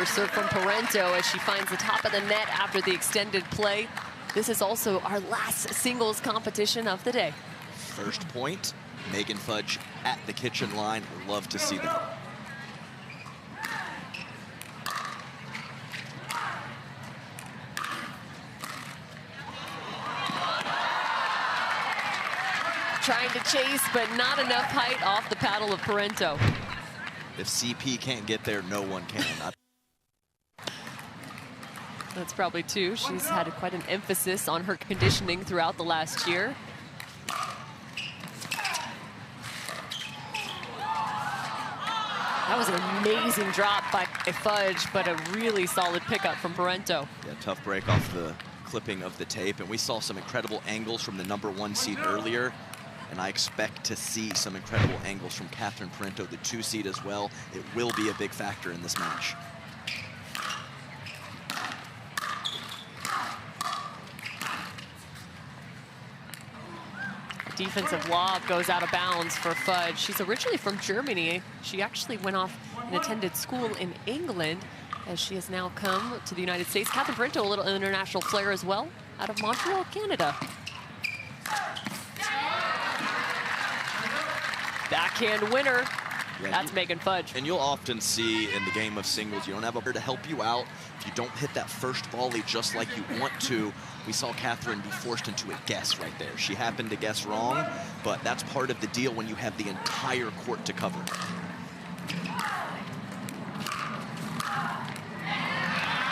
reverse serve from Parenteau as she finds the top of the net after the extended play. This is also our last singles competition of the day. First point, Megan Fudge at the kitchen line. Love to see that. Trying to chase, but not enough height off the paddle of Parenteau. If CP can't get there, no one can. That's probably true. She's had quite an emphasis on her conditioning throughout the last year. That was an amazing drop by Fudge, but a really solid pickup from Parenteau. Yeah, tough break off the clipping of the tape, and we saw some incredible angles from the #1 seed earlier, and I expect to see some incredible angles from Catherine Parenteau, the 2 seed as well. It will be a big factor in this match. Defensive lob goes out of bounds for Fudge. She's originally from Germany. She actually went off and attended school in England, as she has now come to the United States. Catherine Parenteau, a little international flair as well, out of Montreal, Canada. Backhand winner. Yeah, that's Megan Fudge. And you'll often see in the game of singles, you don't have a player to help you out. If you don't hit that first volley just like you want to, we saw Catherine be forced into a guess right there. She happened to guess wrong, but that's part of the deal when you have the entire court to cover.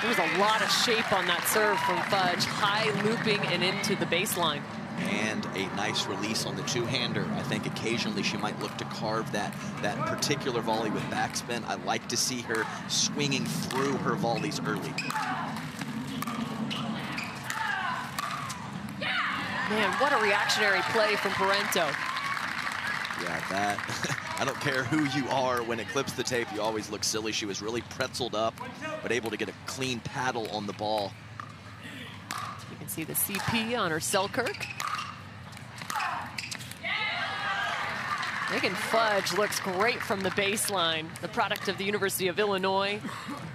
There was a lot of shape on that serve from Fudge, high looping and into the baseline. And a nice release on the two-hander. I think occasionally she might look to carve that particular volley with backspin. I like to see her swinging through her volleys early. Man, what a reactionary play from Parenteau. Yeah, that, I don't care who you are, when it clips the tape, you always look silly. She was really pretzeled up, but able to get a clean paddle on the ball. You can see the CP on her Selkirk. Megan Fudge looks great from the baseline. The product of the University of Illinois,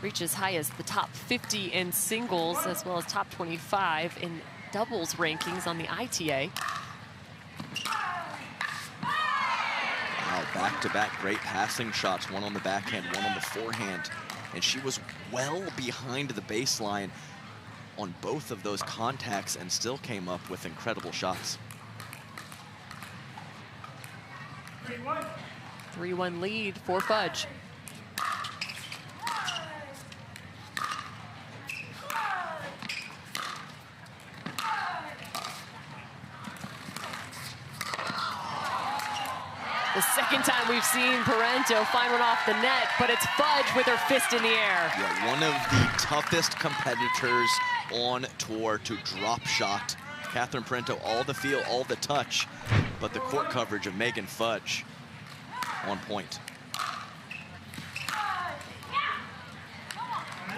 reaches high as the top 50 in singles, as well as top 25 in doubles rankings on the ITA. Wow, back-to-back great passing shots, one on the backhand, one on the forehand. And she was well behind the baseline on both of those contacts and still came up with incredible shots. 3-1 lead for Fudge. The second time we've seen Parenteau find one off the net, but it's Fudge with her fist in the air. Yeah, one of the toughest competitors on tour to drop shot. Catherine Parenteau, all the feel, all the touch, but the court coverage of Megan Fudge on point.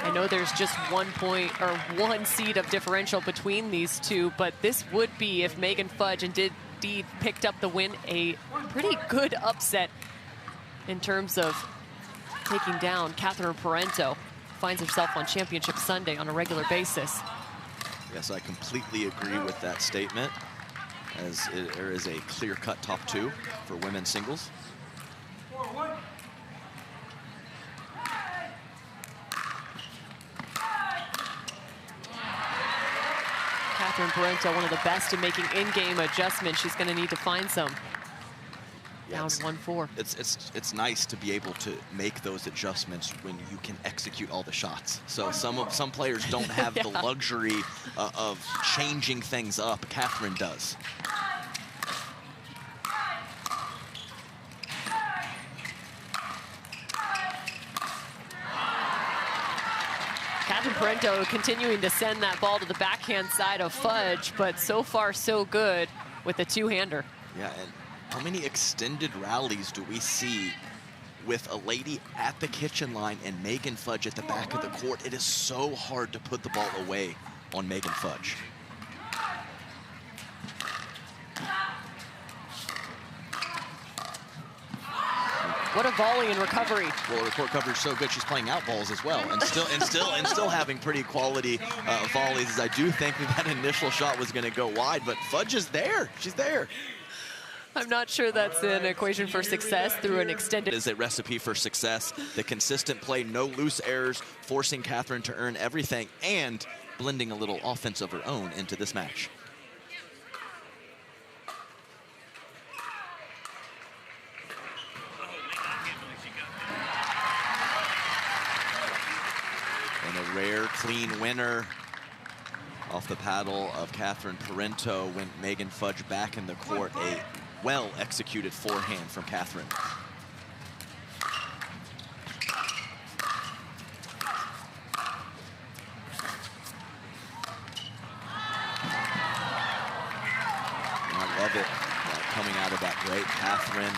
I know there's just 1 point or 1 seed of differential between these two, but this would be, if Megan Fudge indeed picked up the win, a pretty good upset in terms of taking down Catherine Parenteau. Finds herself on Championship Sunday on a regular basis. Yes, I completely agree with that statement, as there is a clear-cut top 2 for women's singles. Catherine Parenteau, one of the best in making in-game adjustments. She's going to need to find some. Down 1-4. It's nice to be able to make those adjustments when you can execute all the shots. So some players don't have the luxury of changing things up. Catherine does. Catherine Parenteau continuing to send that ball to the backhand side of Fudge, but so far so good with the two-hander. Yeah, and how many extended rallies do we see with a lady at the kitchen line and Megan Fudge at the back of the court? It is so hard to put the ball away on Megan Fudge. What a volley and recovery. Well, her court coverage is so good, she's playing out balls as well, and still having pretty quality volleys. As I do think that initial shot was going to go wide, but Fudge is there. She's there. I'm not sure that's an equation for success through an extended. It is a recipe for success. The consistent play, no loose errors, forcing Catherine to earn everything, and blending a little offense of her own into this match. And a rare, clean winner off the paddle of Catherine Parenteau went Megan Fudge back in the court. A well-executed forehand from Catherine. I love it, coming out of that break. Catherine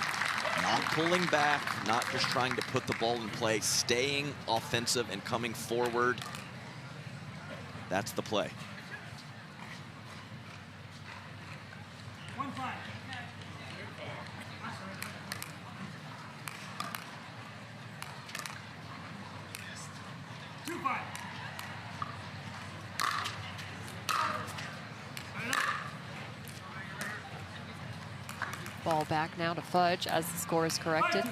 not pulling back, not just trying to put the ball in play, staying offensive and coming forward. That's the play. Ball back now to Fudge as the score is corrected.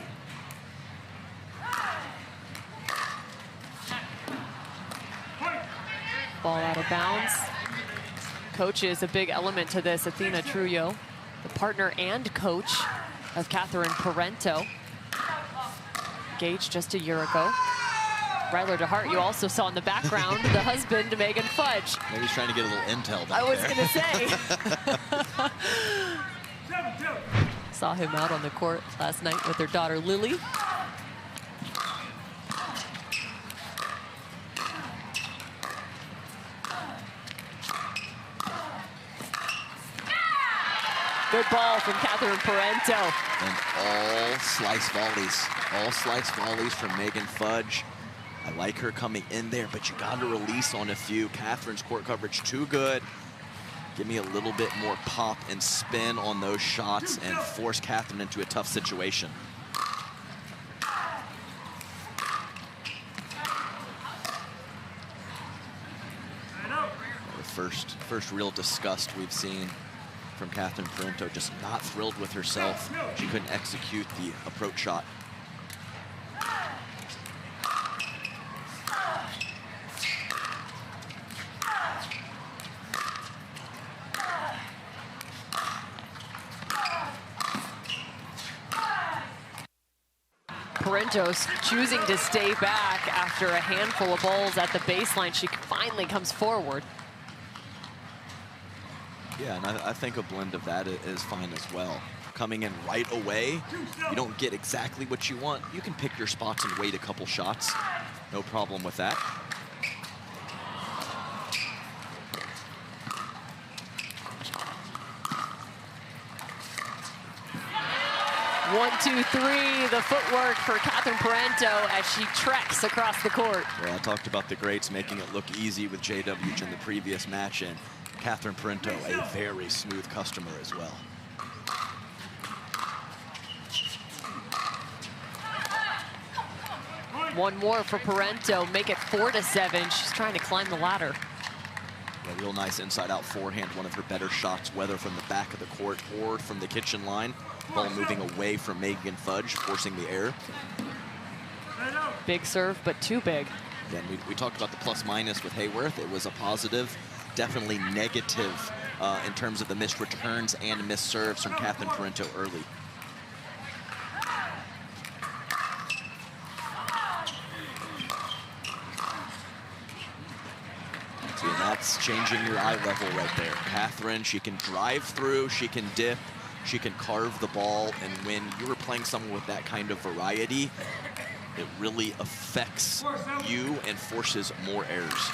Ball out of bounds. Coach is a big element to this. Athena Trujillo, the partner and coach of Catherine Parenteau. Engaged just a year ago. Ryler DeHart, you also saw in the background, the husband to Megan Fudge. Maybe he's trying to get a little intel back I was there. going to say. Saw him out on the court last night with their daughter, Lily. Good ball from Catherine Parenteau. And all slice volleys from Megan Fudge. I like her coming in there, but you got to release on a few. Catherine's court coverage too good. Give me a little bit more pop and spin on those shots and force Catherine into a tough situation. The first real disgust we've seen from Catherine Parenteau, just not thrilled with herself. She couldn't execute the approach shot. Parenteau's choosing to stay back after a handful of balls at the baseline. She finally comes forward. Yeah, and I think a blend of that is fine as well. Coming in right away, you don't get exactly what you want. You can pick your spots and wait a couple shots. No problem with that. 1, 2, 3, the footwork for Catherine Parenteau as she treks across the court. Well, I talked about the greats making it look easy with JW in the previous match, and Catherine Parenteau, a very smooth customer as well. One more for Parenteau, make it 4-7. She's trying to climb the ladder. A real nice inside-out forehand, one of her better shots, whether from the back of the court or from the kitchen line. Ball moving away from Megan Fudge, forcing the error. Big serve, but too big. Again, we talked about the plus-minus with Hayworth. It was a positive, definitely negative in terms of the missed returns and missed serves from Catherine Parenteau early. See, and that's changing your eye level right there. Catherine, she can drive through, she can dip, she can carve the ball, and when you're playing someone with that kind of variety, it really affects you and forces more errors.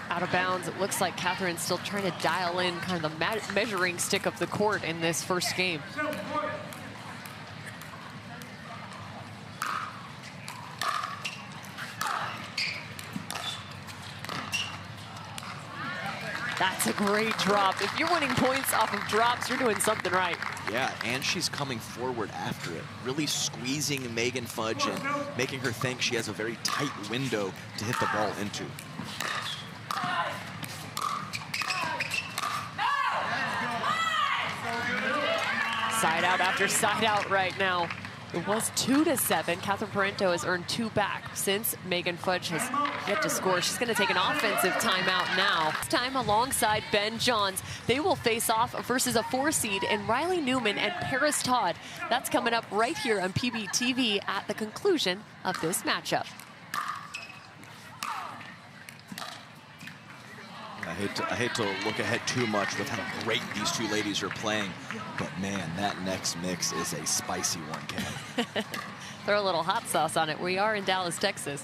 Out of bounds, it looks like Catherine's still trying to dial in kind of the measuring stick of the court in this first game. That's a great drop. If you're winning points off of drops, you're doing something right. Yeah, and she's coming forward after it, really squeezing Megan Fudge and making her think she has a very tight window to hit the ball into. Side out after side out right now. It was 2-7. Catherine Parenteau has earned 2 back since Megan Fudge has yet to score. She's going to take an offensive timeout now. This time alongside Ben Johns. They will face off versus a 4 seed in Riley Newman and Paris Todd. That's coming up right here on PBTV at the conclusion of this matchup. I hate to look ahead too much with how great these two ladies are playing, but man, that next mix is a spicy one, Ken. Throw a little hot sauce on it. We are in Dallas, Texas.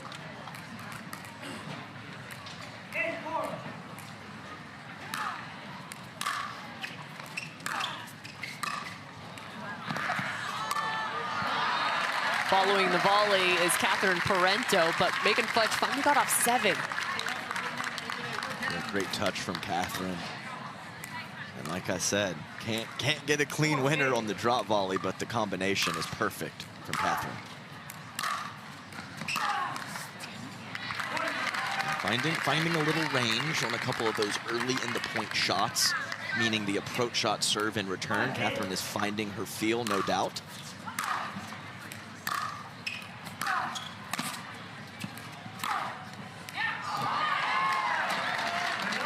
Following the volley is Catherine Parenteau, but Megan Fudge finally got off 7. Great touch from Catherine. And like I said, can't get a clean winner on the drop volley, but the combination is perfect from Catherine. Finding a little range on a couple of those early in the point shots, meaning the approach shot serve in return. Catherine is finding her feel, no doubt.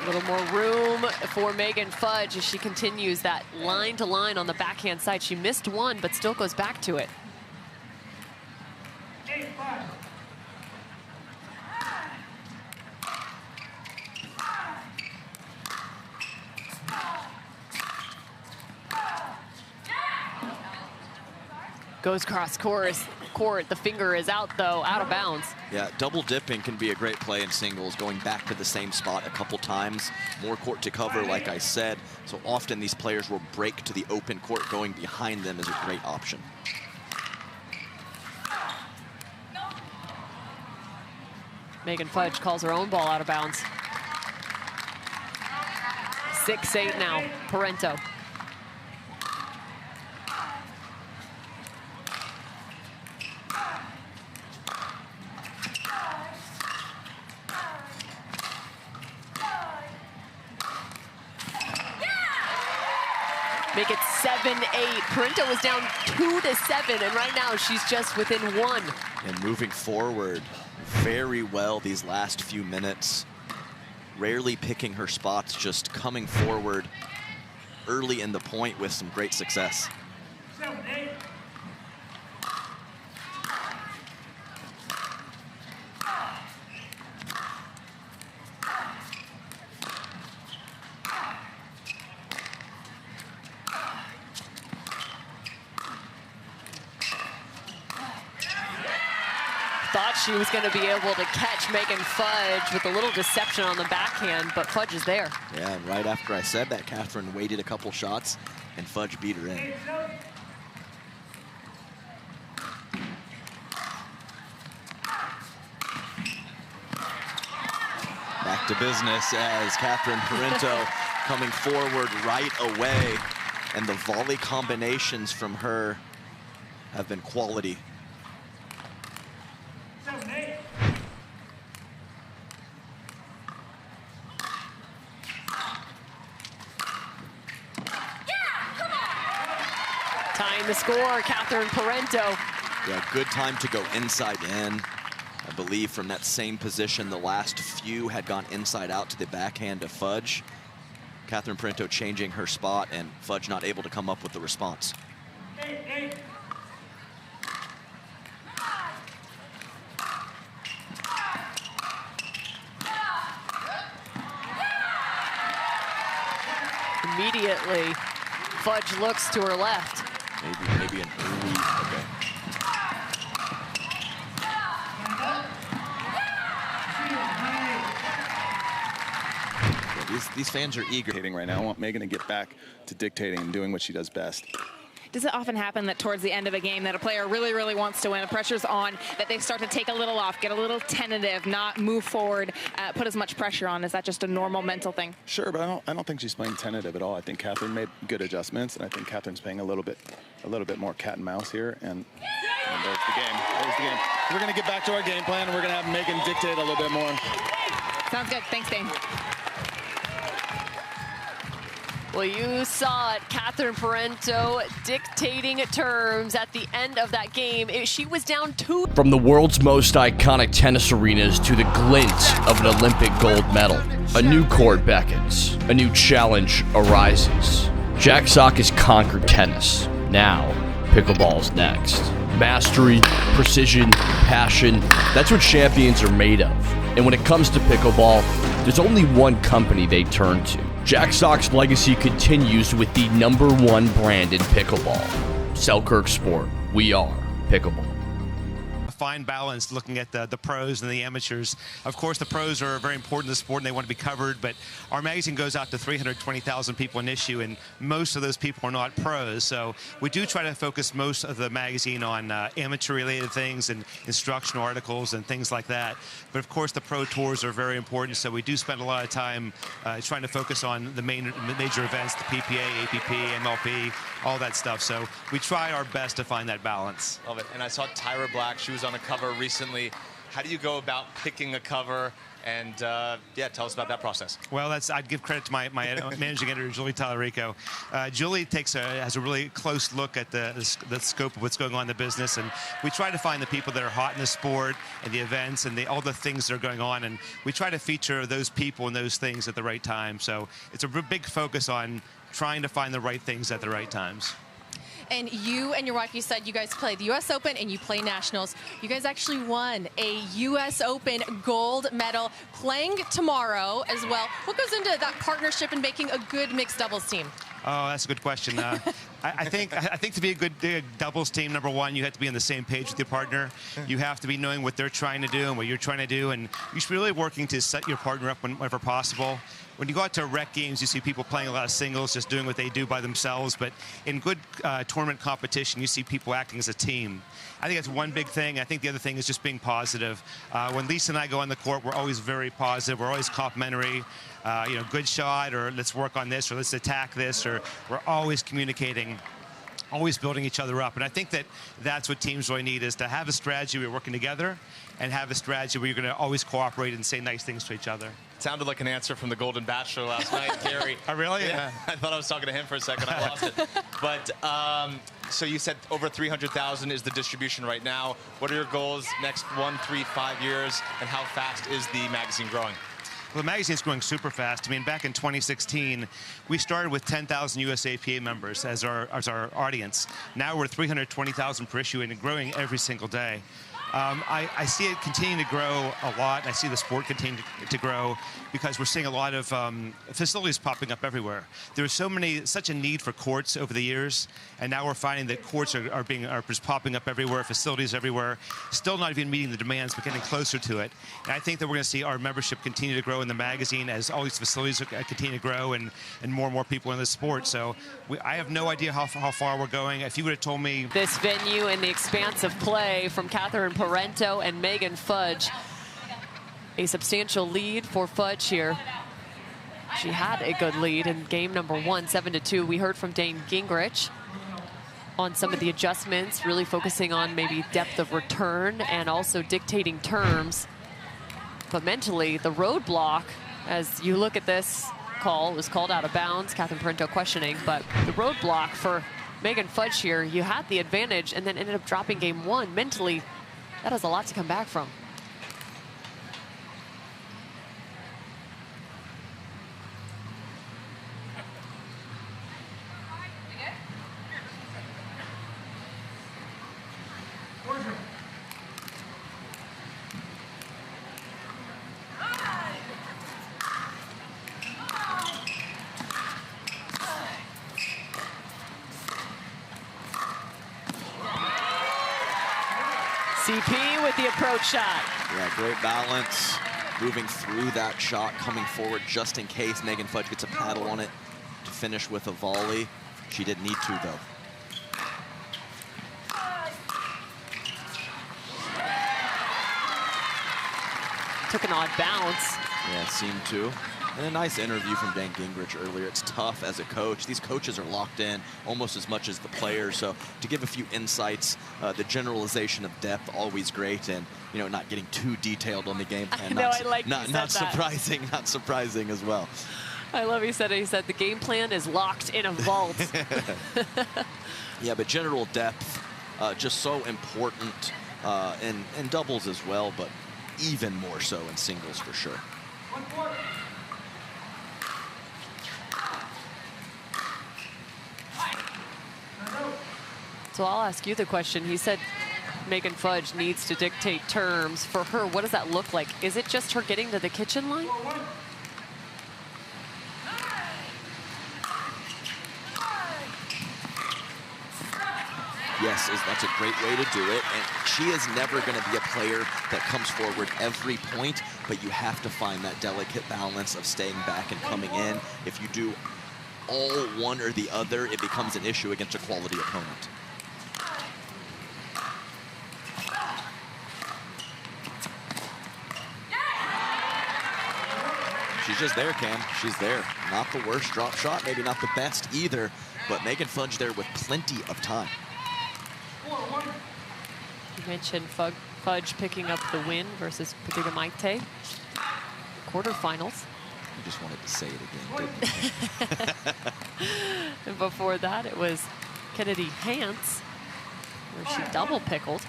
A little more room for Megan Fudge as she continues that line-to-line on the backhand side. She missed one, but still goes back to it. Goes cross court. The finger is out, though, out of bounds. Yeah, double dipping can be a great play in singles, going back to the same spot a couple times. More court to cover, like I said. So often these players will break to the open court. Going behind them is a great option. Megan Fudge calls her own ball out of bounds. 6-8 now, Parenteau. Make it 7-8. Parenteau was down 2-7, and right now she's just within 1. And moving forward very well these last few minutes. Rarely picking her spots, just coming forward early in the point with some great success. 7-8. Thought she was going to be able to catch Megan Fudge with a little deception on the backhand, but Fudge is there. Yeah, and right after I said that, Catherine waited a couple shots, and Fudge beat her in. Back to business as Catherine Parenteau coming forward right away, and the volley combinations from her have been quality. 7-8. Tying the score, Catherine Parenteau. Yeah, good time to go inside in. I believe from that same position, the last few had gone inside out to the backhand of Fudge. Catherine Parenteau changing her spot, and Fudge not able to come up with the response. 8-8. Immediately, Fudge looks to her left. Maybe an early, okay. Yeah, these fans are eager. Right now, I want Megan to get back to dictating and doing what she does best. does it often happen that towards the end of a game that a player really, really wants to win, the pressure's on, that they start to take a little off, get a little tentative, not move forward, put as much pressure on? Is that just a normal mental thing? Sure, but I don't think she's playing tentative at all. I think Catherine made good adjustments, and I think Catherine's playing a little bit more cat and mouse here, and there's the game. There's the game. We're going to get back to our game plan, and we're going to have Megan dictate a little bit more. Sounds good. Thanks, Dane. Well, you saw it, Catherine Parenteau dictating terms at the end of that game. She was down 2. From the world's most iconic tennis arenas to the glint of an Olympic gold medal, a new court beckons, a new challenge arises. Jack Sock has conquered tennis. Now, pickleball's next. Mastery, precision, passion, that's what champions are made of. And when it comes to pickleball, there's only one company they turn to. Jack Sock's legacy continues with the #1 brand in pickleball. Selkirk Sport. We are pickleball. Fine balance looking at the pros and the amateurs. Of course, the pros are very important to the sport and they want to be covered, but our magazine goes out to 320,000 people in issue, and most of those people are not pros. So we do try to focus most of the magazine on amateur-related things and instructional articles and things like that. But of course, the pro tours are very important, so we do spend a lot of time trying to focus on the major events, the PPA, APP, MLP, all that stuff. So we try our best to find that balance. Love it. And I saw Tyra Black. She was on a cover recently. How do you go about picking a cover? And yeah, tell us about that process. Well, I'd give credit to my managing editor, Julie Tallarico. Julie has a really close look at the scope of what's going on in the business, and we try to find the people that are hot in the sport and the events and all the things that are going on, and we try to feature those people and those things at the right time. So it's a big focus on trying to find the right things at the right times. And you and your wife, you said you guys play the U.S. Open and you play Nationals. You guys actually won a U.S. Open gold medal, playing tomorrow as well. What goes into that partnership and making a good mixed doubles team? Oh, that's a good question. I think to be a good doubles team, #1, you have to be on the same page with your partner. You have to be knowing what they're trying to do and what you're trying to do, and you should be really working to set your partner up whenever possible. When you go out to rec games, you see people playing a lot of singles, just doing what they do by themselves. But in good tournament competition, you see people acting as a team. I think that's one big thing. I think the other thing is just being positive. When Lisa and I go on the court, we're always very positive. We're always complimentary. Good shot, or let's work on this, or let's attack this, or we're always communicating, always building each other up. And I think that's what teams really need, is to have a strategy where you're working together and have a strategy where you're going to always cooperate and say nice things to each other. It sounded like an answer from the Golden Bachelor last night, Gary. Oh, really? Yeah. I thought I was talking to him for a second. I lost it. But so you said over 300,000 is the distribution right now. What are your goals next 1, 3, 5 years, and how fast is the magazine growing? Well, the magazine's growing super fast. I mean, back in 2016, we started with 10,000 US APA members as our audience. Now we're 320,000 per issue and growing every single day. I see it continuing to grow a lot, and I see the sport continue to grow because we're seeing a lot of facilities popping up everywhere. There's such a need for courts over the years, and now we're finding that courts are just popping up everywhere, facilities everywhere, still not even meeting the demands, but getting closer to it. And I think that we're going to see our membership continue to grow in the magazine as all these facilities continue to grow and more people in the sport. So I have no idea how far we're going. If you would have told me... This venue and the expanse of play from Catherine Parenteau and Megan Fudge. A substantial lead for Fudge here. She had a good lead in game #1, 7-2. We heard from Dane Gingrich on some of the adjustments, really focusing on maybe depth of return and also dictating terms. But mentally, the roadblock, as you look at this call, was called out of bounds. Catherine Parenteau questioning, but the roadblock for Megan Fudge here, you had the advantage and then ended up dropping game 1. Mentally, that has a lot to come back from. CP with the approach shot. Yeah, great balance, moving through that shot, coming forward just in case Megan Fudge gets a paddle on it to finish with a volley. She didn't need to, though. took an odd bounce. Yeah, it seemed to. And a nice interview from Dan Gingrich earlier. It's tough as a coach. These coaches are locked in almost as much as the players. So to give a few insights, the generalization of depth, always great. And, you know, not getting too detailed on the game plan. Not surprising as well. I love he said the game plan is locked in a vault. Yeah, but general depth, just so important in doubles as well, but even more so in singles for sure. So I'll ask you the question. He said Megan Fudge needs to dictate terms. For her, what does that look like? Is it just her getting to the kitchen line? Yes, that's a great way to do it. And she is never going to be a player that comes forward every point, but you have to find that delicate balance of staying back and coming in. If you do all one or the other, it becomes an issue against a quality opponent. She's just there, Cam. She's there. Not the worst drop shot, maybe not the best either, but Megan Fudge there with plenty of time. You mentioned Fudge picking up the win versus Padilla Maite. Quarterfinals. You just wanted to say it again, didn't you? And before that, it was Kennedy Hance, where she double pickled.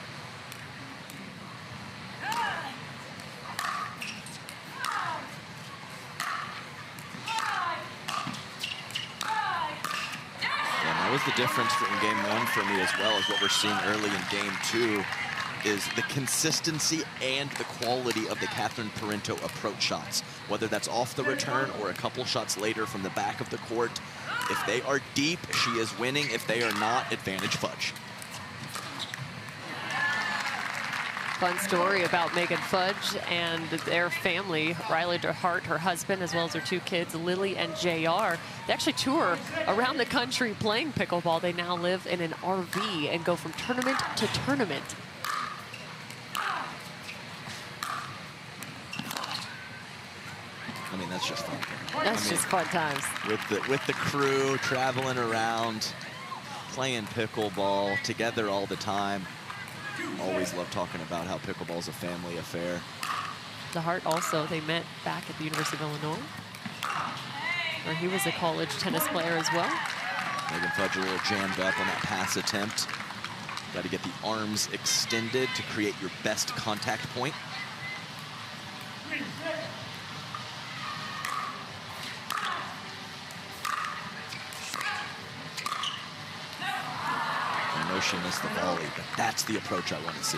That was the difference in game one for me, as well as what we're seeing early in game two, is the consistency and the quality of the Catherine Parenteau approach shots. Whether that's off the return or a couple shots later from the back of the court. If they are deep, she is winning. If they are not, advantage Fudge. Fun story about Megan Fudge and their family. Riley DeHart, her husband, as well as her two kids, Lily and JR. They actually tour around the country playing pickleball. They now live in an RV and go from tournament to tournament. I mean, that's just fun. That's just fun times. With the crew, traveling around, playing pickleball together all the time. Always love talking about how pickleball is a family affair. DeHart also, they met back at the University of Illinois, where he was a college tennis player as well. Megan Fudge a little jammed up on that pass attempt. Got to get the arms extended to create your best contact point. I know she missed the volley, but that's the approach I want to see.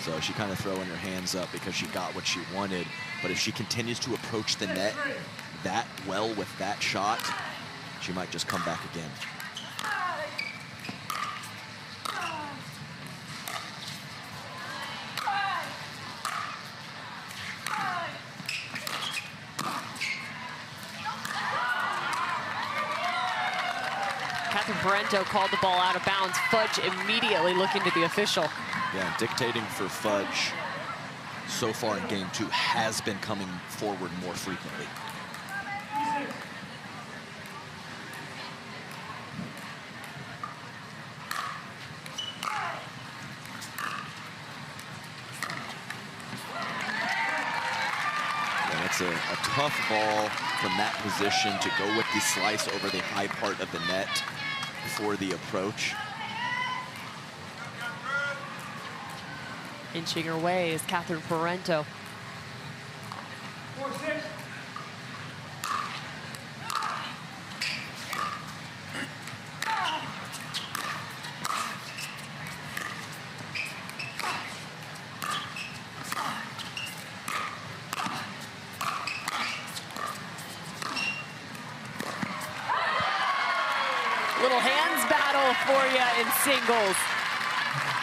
So she kind of throwing her hands up because she got what she wanted. But if she continues to approach the net that well with that shot, she might just come back again. Catherine Parenteau called the ball out of bounds. Fudge immediately looking to the official. Yeah, dictating for Fudge so far in game two has been coming forward more frequently. And it's a tough ball from that position to go with the slice over the high part of the net for the approach. Inching her way is Catherine Parenteau. 4-6. Little hands battle for you in singles.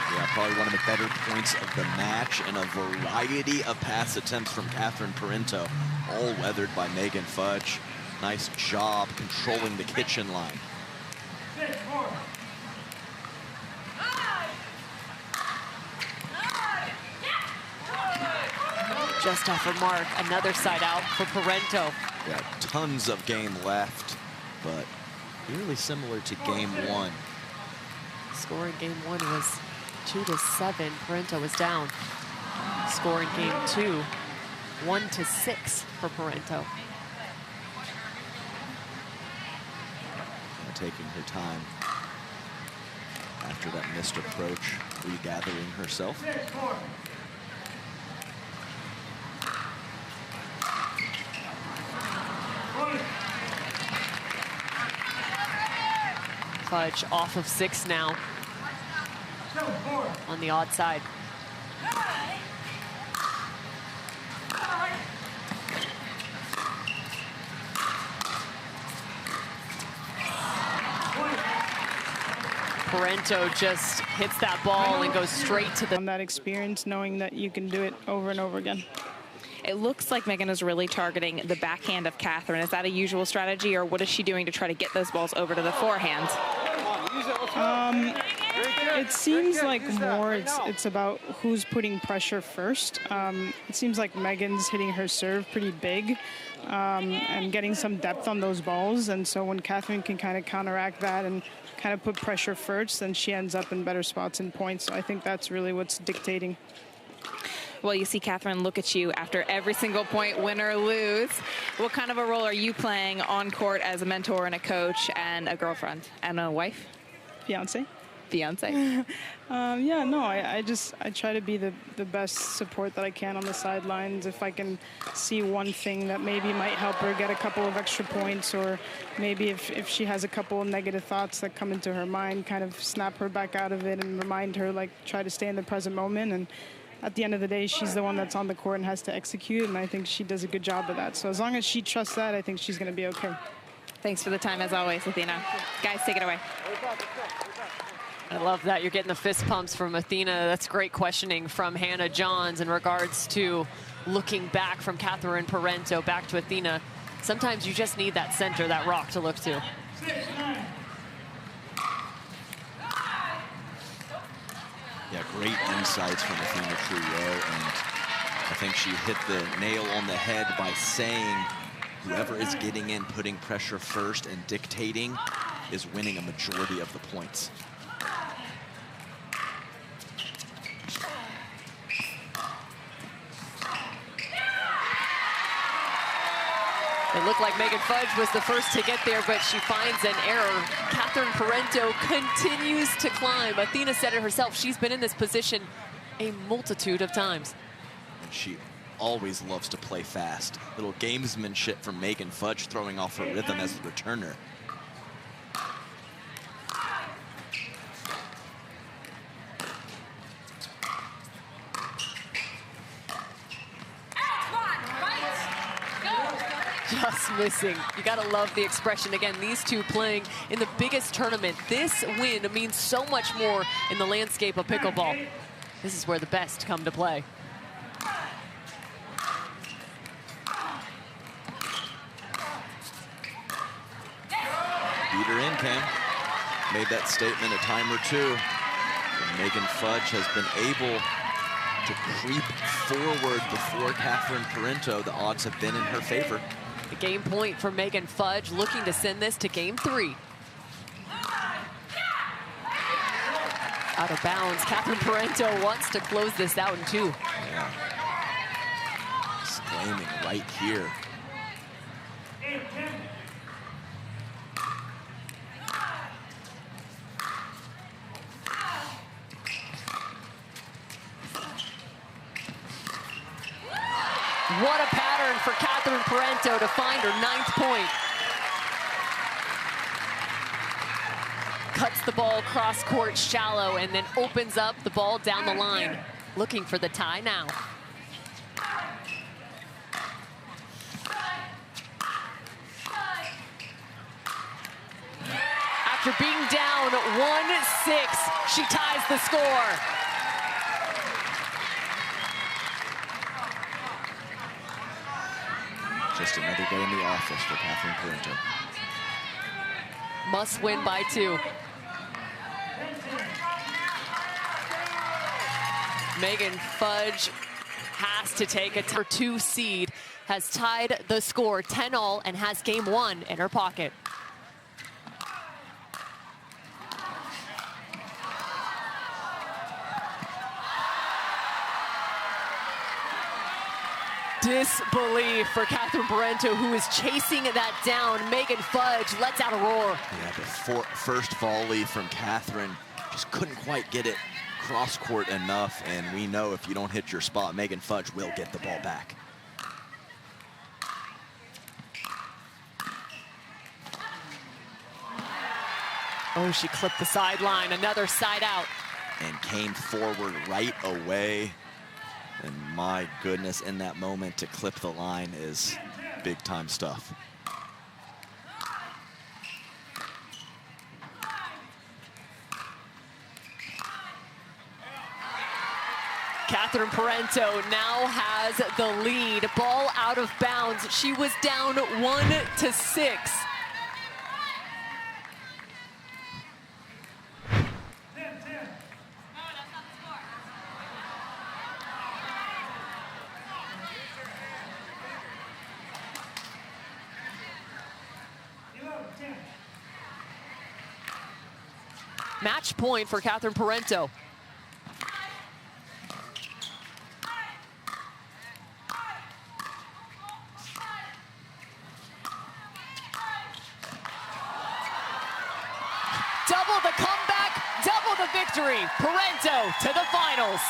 Yeah, probably one of the better points of the match, and a variety of pass attempts from Catherine Parenteau, all weathered by Megan Fudge. Nice job controlling the kitchen line. 6-4. Just off her mark, another side out for Parenteau. Yeah, tons of game left, but really similar to game one. Score in game one was 2-7. Parenteau was down. Score in game two, 1-6 for Parenteau. Taking her time after that missed approach, regathering herself. Fudge off of 6 now on the odd side. Parenteau just hits that ball and goes straight to the... On that experience, knowing that you can do it over and over again. It looks like Megan is really targeting the backhand of Catherine. Is that a usual strategy, or what is she doing to try to get those balls over to the forehand? It seems like more it's about who's putting pressure first. It seems like Megan's hitting her serve pretty big and getting some depth on those balls. And so when Catherine can kind of counteract that and kind of put pressure first, then she ends up in better spots and points. So I think that's really what's dictating. Well, you see Catherine look at you after every single point, win or lose. What kind of a role are you playing on court as a mentor and a coach and a girlfriend and a wife? Fiance. Fiance. Yeah, no, I try to be the best support that I can on the sidelines. If I can see one thing that maybe might help her get a couple of extra points, or maybe if she has a couple of negative thoughts that come into her mind, kind of snap her back out of it and remind her, like, try to stay in the present moment. And at the end of the day, she's the one that's on the court and has to execute, and I think she does a good job of that. So as long as she trusts that, I think she's going to be okay. Thanks for the time, as always, Athena. Guys, take it away. I love that. You're getting the fist pumps from Athena. That's great questioning from Hannah Johns in regards to looking back from Catherine Parenteau back to Athena. Sometimes you just need that center, that rock to look to. Yeah, great insights from Athena Trio, and I think she hit the nail on the head by saying whoever is getting in, putting pressure first and dictating is winning a majority of the points. It looked like Megan Fudge was the first to get there, but she finds an error. Catherine Parenteau continues to climb. Athena said it herself. She's been in this position a multitude of times. And she always loves to play fast. Little gamesmanship from Megan Fudge, throwing off her rhythm as the returner. Just missing. You gotta love the expression. Again, these two playing in the biggest tournament. This win means so much more in the landscape of pickleball. This is where the best come to play. Beat her in, Cam. Made that statement a time or two. And Megan Fudge has been able to creep forward before Catherine Parenteau. The odds have been in her favor. The game point for Megan Fudge, looking to send this to game 3. Out of bounds. Catherine Parenteau wants to close this out in 2. Yeah. Exclaiming right here. What a pattern for Catherine Parenteau to find her 9th point. Cuts the ball cross court shallow and then opens up the ball down the line. Looking for the tie now. After being down 1-6, she ties the score. Just another day in the office for Catherine Parenteau. Must win by 2. Megan Fudge has to take a number 2 seed, has tied the score 10-all and has game 1 in her pocket. Disbelief for Catherine Parenteau, who is chasing that down. Megan Fudge lets out a roar. Yeah, the first volley from Catherine just couldn't quite get it cross court enough, and we know if you don't hit your spot, Megan Fudge will get the ball back. Oh, she clipped the sideline, another side out. And came forward right away. And my goodness, in that moment to clip the line is big time stuff. Catherine Parenteau now has the lead. Ball out of bounds. She was down 1-6. Match point for Catherine Parenteau. Double the comeback, double the victory. Parenteau to the finals.